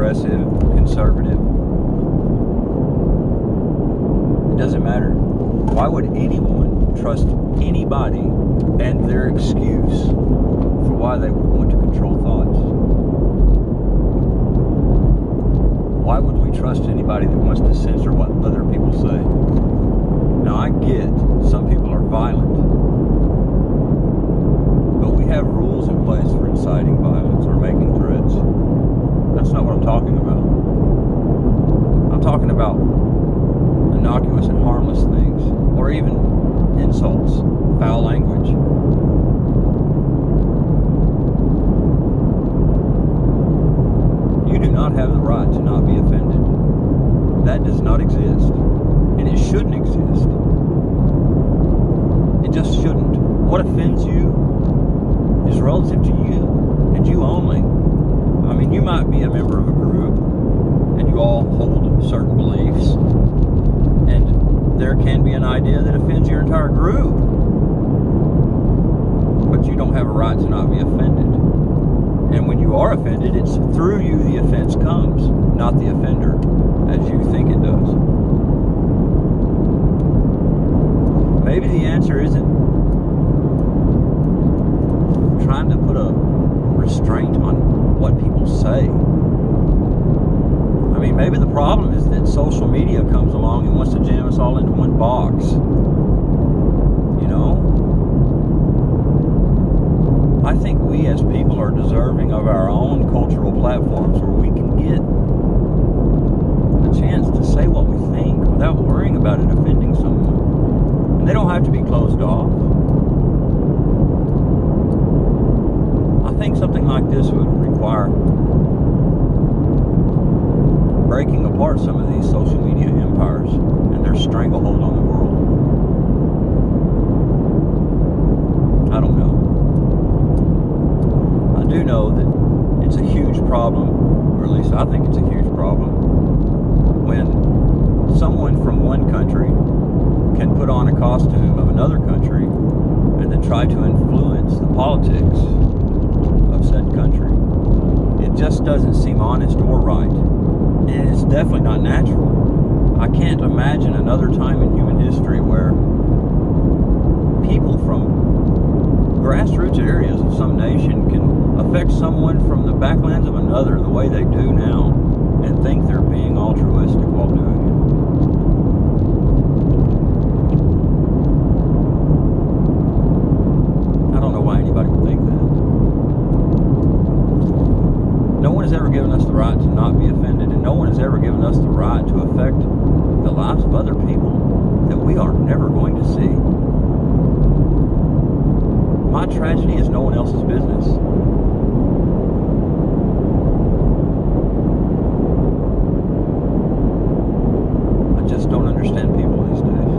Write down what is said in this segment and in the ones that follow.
progressive, conservative. It doesn't matter. Why would anyone trust anybody and their excuse for why they would want to control thoughts? Why would we trust anybody that wants to censor what other people say? Now, I get some people are violent, but we have rules in place for inciting violence or making threats. That's not what I'm talking about. I'm talking about innocuous and harmless things, or even insults, foul language. You do not have the right to not be offended. That does not exist, and it shouldn't exist. It just shouldn't. What offends you is relative to you, and you only. I mean, you might be a member of a group, and you all hold certain beliefs, and there can be an idea that offends your entire group, but you don't have a right to not be offended. And when you are offended, it's through you the offense comes, not the offender, as you think it does. Maybe the answer isn't trying to put a restraint on what people say. I mean, maybe the problem is that social media comes along and wants to jam us all into one box. You know? I think we as people are deserving of our own cultural platforms where we can get a chance to say what we think without worrying about it offending someone. And they don't have to be closed off. I think something like this would require breaking apart some of these social media empires and their stranglehold on the world. I don't know. I do know that it's a huge problem, or at least I think it's a huge problem, when someone from one country can put on a costume of another country and then try to influence the politics of said country. It just doesn't seem honest or right. And it's definitely not natural. I can't imagine another time in human history where people from grassroots areas of some nation can affect someone from the backlands of another the way they do now and think they're being altruistic while doing it. I don't know why anybody would think that. No one has ever given us the right to not be offended, and no one has ever given us the right to affect the lives of other people that we are never going to see. My tragedy is no one else's business. I just don't understand people these days.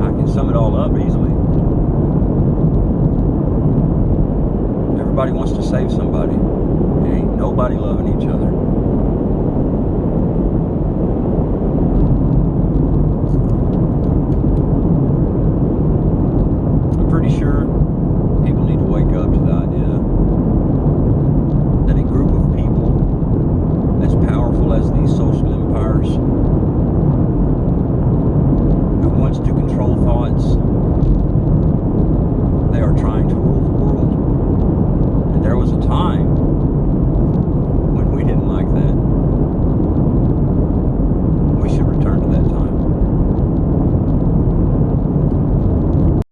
I can sum it all up easily. Everybody wants to save somebody. There ain't nobody loving each other.